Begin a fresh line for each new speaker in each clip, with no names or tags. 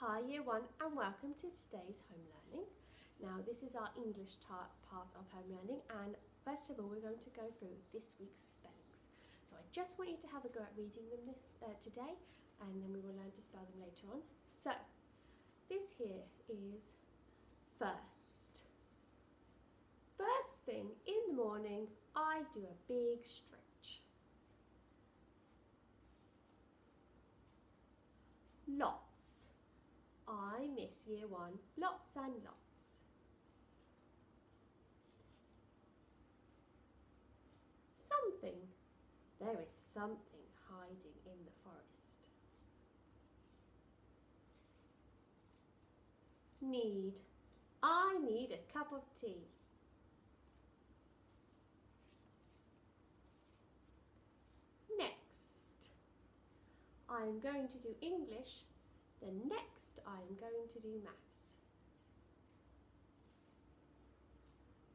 Hi Year 1 and welcome to today's home learning. Now this is our English part of home learning, and first of all we're going to go through this week's spellings. So I just want you to have a go at reading them today, and then we will learn to spell them later on. So this here is first. First thing in the morning I do a big stretch. Lots. I miss Year 1 lots and lots. Something. There is something hiding in the forest. Need. I need a cup of tea. Next. I am going to do English. Then next I am going to do maths.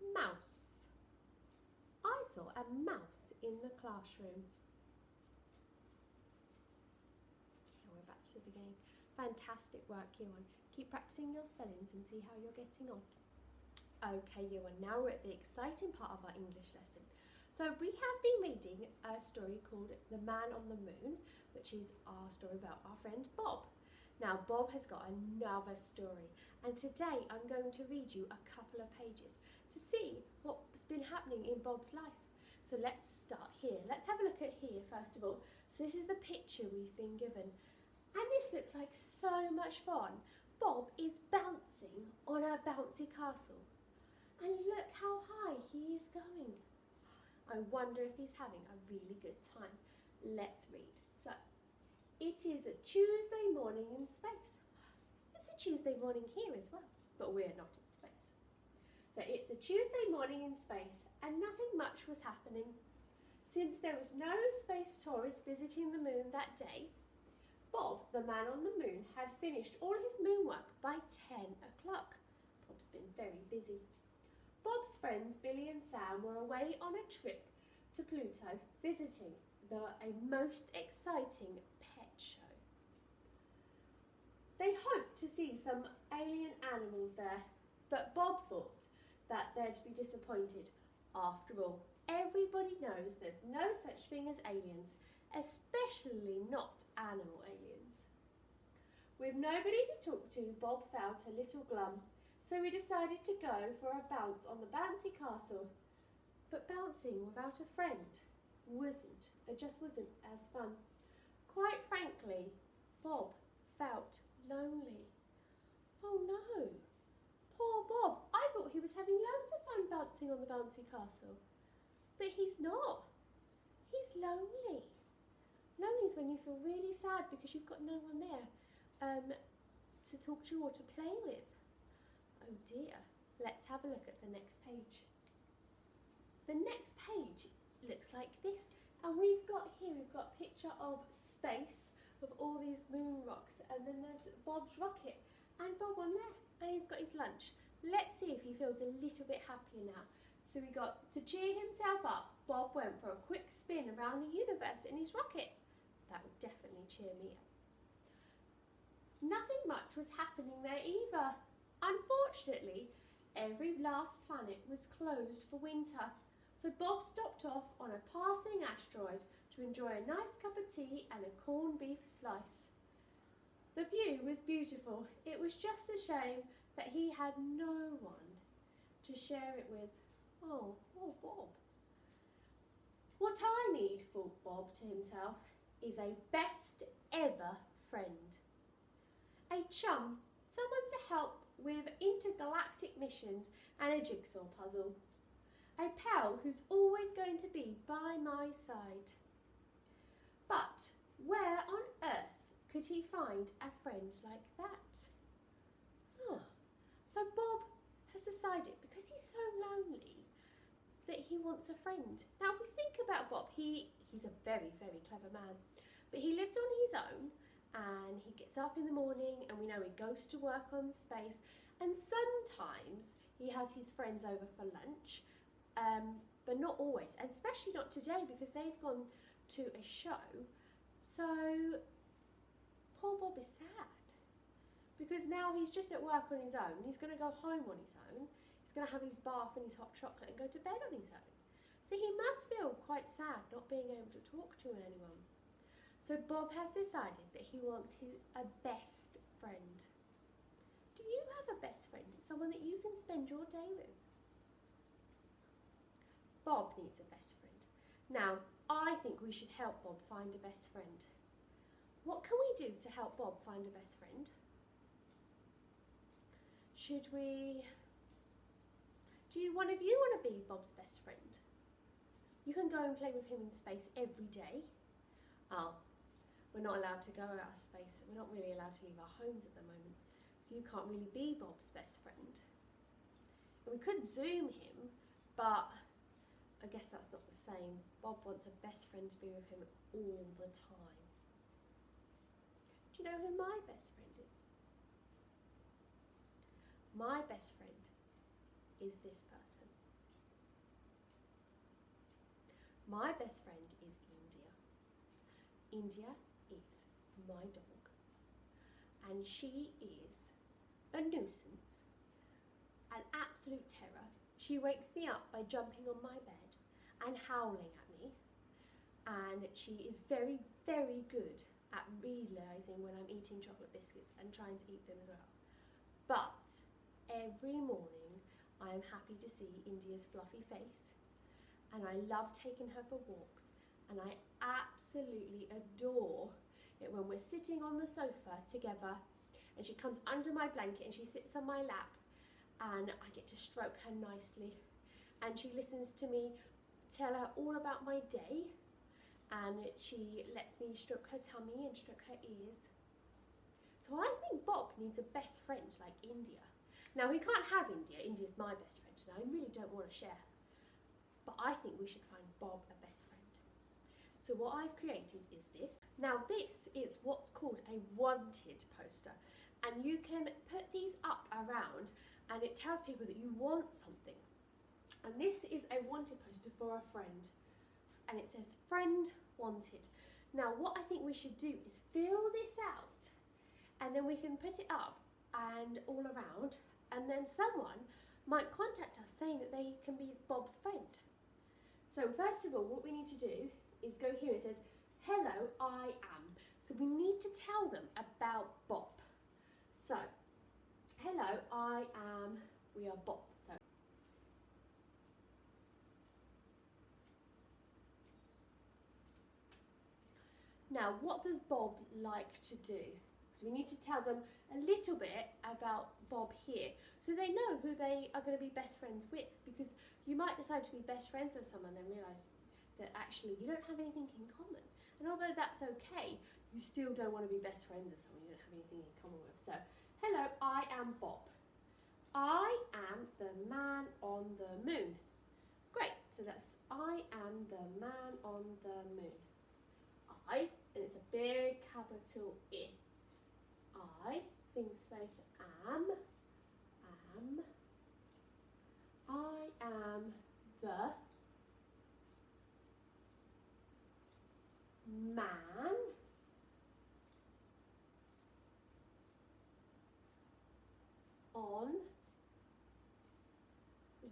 Mouse. I saw a mouse in the classroom. Now we're back to the beginning. Fantastic work, Year 1. Keep practicing your spellings and see how you're getting on. Okay, Year 1, now we're at the exciting part of our English lesson. So we have been reading a story called The Man on the Moon, which is our story about our friend Bob. Now Bob has got another story, and today I'm going to read you a couple of pages to see what's been happening in Bob's life. So let's start here. Let's have a look at here first of all. So this is the picture we've been given, and this looks like so much fun. Bob is bouncing on a bouncy castle, and look how high he is going. I wonder if he's having a really good time. Let's read. So, it is a Tuesday morning in space. It's a Tuesday morning here as well, but we're not in space. So it's a Tuesday morning in space, and nothing much was happening. Since there was no space tourist visiting the moon that day, Bob, the man on the moon, had finished all his moon work by 10 o'clock. Bob's been very busy. Bob's friends Billy and Sam were away on a trip to Pluto, visiting a most exciting pet show. They hoped to see some alien animals there, but Bob thought that they'd be disappointed. After all, everybody knows there's no such thing as aliens, especially not animal aliens. With nobody to talk to, Bob felt a little glum, so he decided to go for a bounce on the bouncy castle. But bouncing without a friend just wasn't as fun. Quite frankly, Bob felt lonely. Oh no, poor Bob. I thought he was having loads of fun bouncing on the bouncy castle. But he's not. He's lonely. Lonely is when you feel really sad because you've got no one there to talk to or to play with. Oh dear. Let's have a look at the next page. The next page looks like this, and we've got a picture of space with all these moon rocks, and then there's Bob's rocket and Bob on there, and he's got his lunch. Let's see if he feels a little bit happier now. So we got to cheer himself up. Bob went for a quick spin around the universe in his rocket. That would definitely cheer me up. Nothing much was happening there either. Unfortunately, every last planet was closed for winter. So Bob stopped off on a passing asteroid to enjoy a nice cup of tea and a corned beef slice. The view was beautiful. It was just a shame that he had no one to share it with. Oh, poor Bob. What I need, thought Bob to himself, is a best ever friend. A chum, someone to help with intergalactic missions and a jigsaw puzzle. A pal who's always going to be by my side. But where on earth could he find a friend like that? So Bob has decided, because he's so lonely, that he wants a friend. Now if we think about Bob, he's a very, very clever man, but he lives on his own, and he gets up in the morning, and we know he goes to work on space, and sometimes he has his friends over for lunch, but not always, and especially not today because they've gone to a show. So poor Bob is sad because now he's just at work on his own. He's going to go home on his own. He's going to have his bath and his hot chocolate and go to bed on his own. So he must feel quite sad not being able to talk to anyone. So Bob has decided that he wants a best friend. Do you have a best friend? Someone that you can spend your day with? Bob needs a best friend. Now, I think we should help Bob find a best friend. What can we do to help Bob find a best friend? Should we... Do one of you want to be Bob's best friend? You can go and play with him in space every day. Oh, we're not allowed to go out of space. We're not really allowed to leave our homes at the moment. So you can't really be Bob's best friend. And we could Zoom him, but I guess that's not the same. Bob wants a best friend to be with him all the time. Do you know who my best friend is? My best friend is this person. My best friend is India. India is my dog. And she is a nuisance, an absolute terror. She wakes me up by jumping on my bed and howling at me. And she is very, very good at realising when I'm eating chocolate biscuits and trying to eat them as well. But every morning I am happy to see India's fluffy face, and I love taking her for walks, and I absolutely adore it when we're sitting on the sofa together and she comes under my blanket and she sits on my lap and I get to stroke her nicely, and she listens to me tell her all about my day, and she lets me stroke her tummy and stroke her ears. So I think Bob needs a best friend like India. Now, we can't have India. India's my best friend and I really don't want to share her. But I think we should find Bob a best friend. So what I've created is this. Now this is what's called a wanted poster, and you can put these up around and it tells people that you want something. And this is a wanted poster for a friend, and it says friend wanted. Now what I think we should do is fill this out, and then we can put it up and all around, and then someone might contact us saying that they can be Bob's friend. So first of all, what we need to do is go here. It says, hello, I am. So we need to tell them about Bob. So, hello, I am, we are Bob. So, now what does Bob like to do? So we need to tell them a little bit about Bob here, so they know who they are going to be best friends with, because you might decide to be best friends with someone and then realise that actually you don't have anything in common. And although that's okay, you still don't want to be best friends with someone you don't have anything in common with. So, hello, I am Bob. I am the man on the moon. Great, so that's I am the man on the moon. I, and it's a big capital I. I, think space, am. I am the man on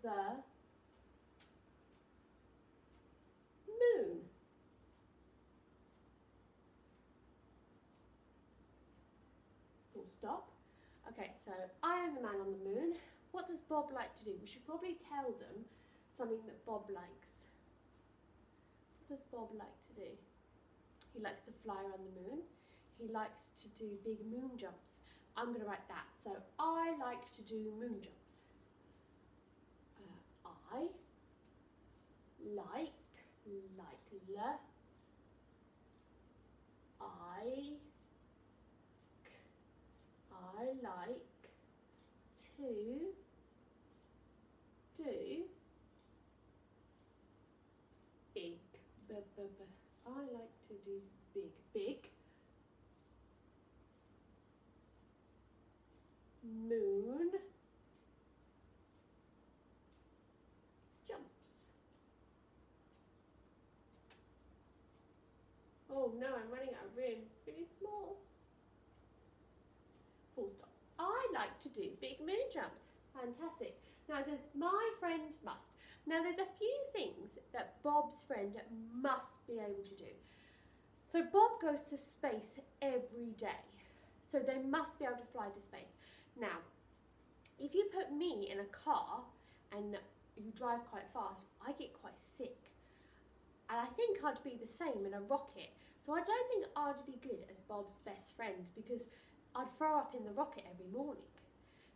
the moon. Full stop. Okay, so I am the man on the moon. What does Bob like to do? We should probably tell them something that Bob likes. What does Bob like to do? He likes to fly around the moon. He likes to do big moon jumps. I'm going to write that. So I like to do moon jumps. I like l. I like to do big. I like to do big moon jumps. Oh no, I'm running out of room. Really small. Full stop. like to do big moon jumps. Fantastic. Now it says, my friend must. Now there's a few things that Bob's friend must be able to do. So Bob goes to space every day. So they must be able to fly to space. Now, if you put me in a car and you drive quite fast, I get quite sick. And I think I'd be the same in a rocket. So I don't think I'd be good as Bob's best friend because I'd throw up in the rocket every morning.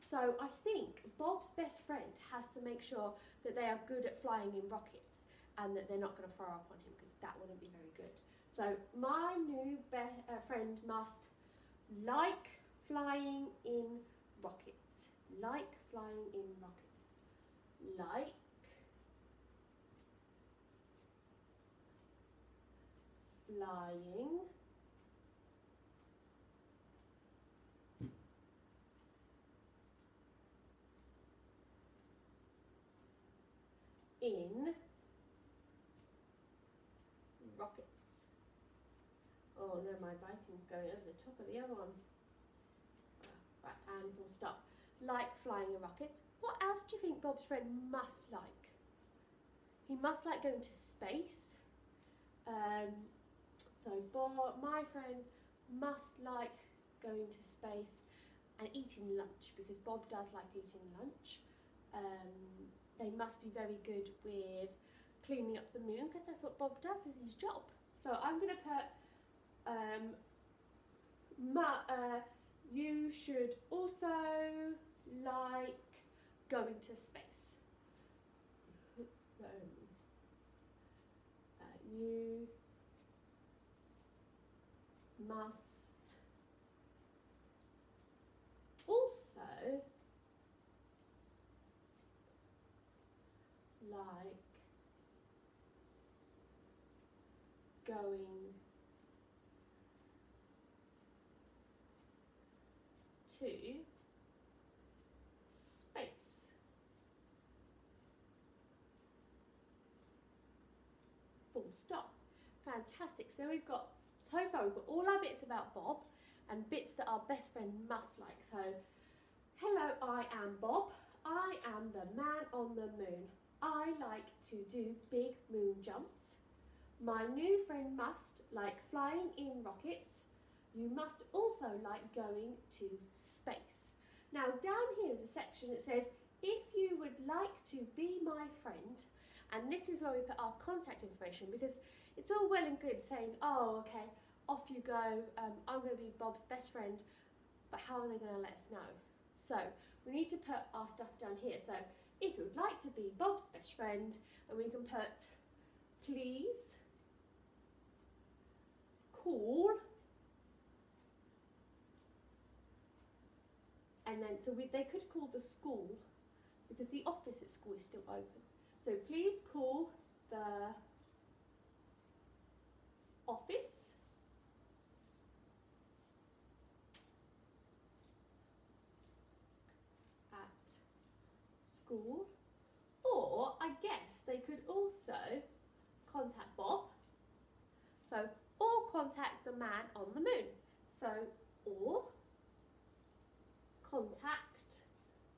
So I think Bob's best friend has to make sure that they are good at flying in rockets and that they're not going to throw up on him because that wouldn't be very good. So my new friend must like flying in rockets. Like flying in rockets. Like flying in rockets. Oh no, my writing's going over the top of the other one. Right, and full stop. Like flying in rockets. What else do you think Bob's friend must like? He must like going to space. So Bob, my friend, must like going to space and eating lunch because Bob does like eating lunch. They must be very good with cleaning up the moon because that's what Bob does, is his job. So I'm going to put you should also like going to space. You must also like going to space. Full stop. Fantastic. So we've got, so far we've got all our bits about Bob and bits that our best friend must like. So, hello, I am Bob. I am the man on the moon. I like to do big moon jumps. My new friend must like flying in rockets. You must also like going to space. Now down here is a section that says, if you would like to be my friend, and this is where we put our contact information because it's all well and good saying, oh, okay, off you go, I'm going to be Bob's best friend, but how are they going to let us know? So we need to put our stuff down here. So if you would like to be Bob's best friend, and we can put, please call, and then so they could call the school because the office at school is still open. So please call the office at school, or I guess they could also contact Bob. So, or contact the man on the moon. So, or contact,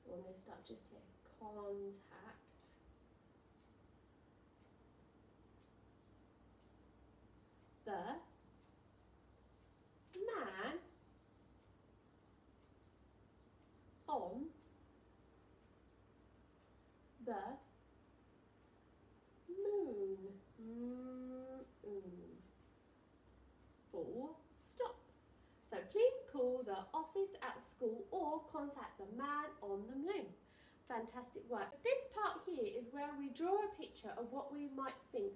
I'm going to start just here, contact the man on the moon. Full stop. So please call the office at school or contact the man on the moon. Fantastic work. This part here is where we draw a picture of what we might think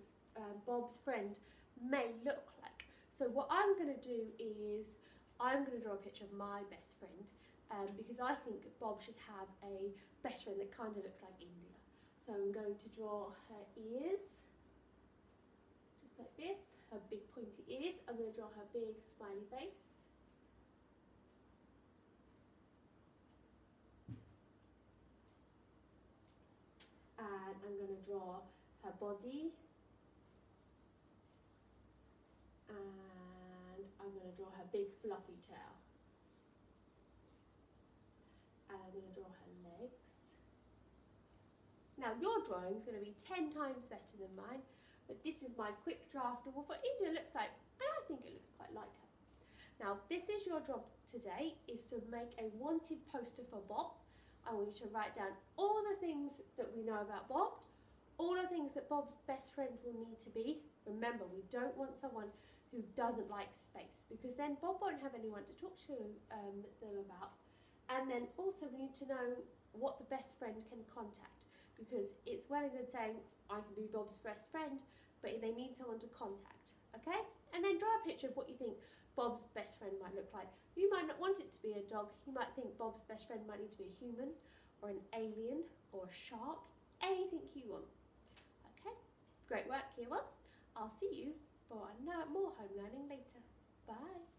Bob's friend may look like. So what I'm going to do is I'm going to draw a picture of my best friend because I think Bob should have a best friend that kind of looks like India. So I'm going to draw her ears, just like this, her big pointy ears. I'm going to draw her big smiley face. And I'm going to draw her body. And I'm going to draw her big fluffy tail. I'm going to draw her legs. Now your drawing is going to be 10 times better than mine, but this is my quick draft of what India looks like, and I think it looks quite like her. Now this is your job today, is to make a wanted poster for Bob. I want you to write down all the things that we know about Bob, all the things that Bob's best friend will need to be. Remember, we don't want someone who doesn't like space, because then Bob won't have anyone to talk to them about. And then also we need to know what the best friend can contact, because it's well and good saying I can be Bob's best friend, but they need someone to contact, okay? And then draw a picture of what you think Bob's best friend might look like. You might not want it to be a dog. You might think Bob's best friend might need to be a human or an alien or a shark, anything you want. Okay, great work, Kira. I'll see you for more home learning later. Bye.